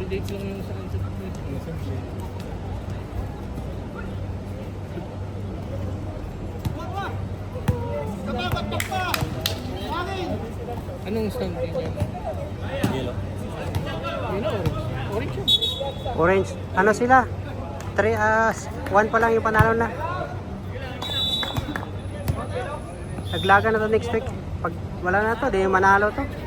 Candidate lang yung sa kansa. Anong stand din yan? Yellow. Yun na, orange. Orange yun. Orange. Ano sila? 1 pa lang yung panalo na. Naglaga na to next week. Pag wala na to, di manalo to.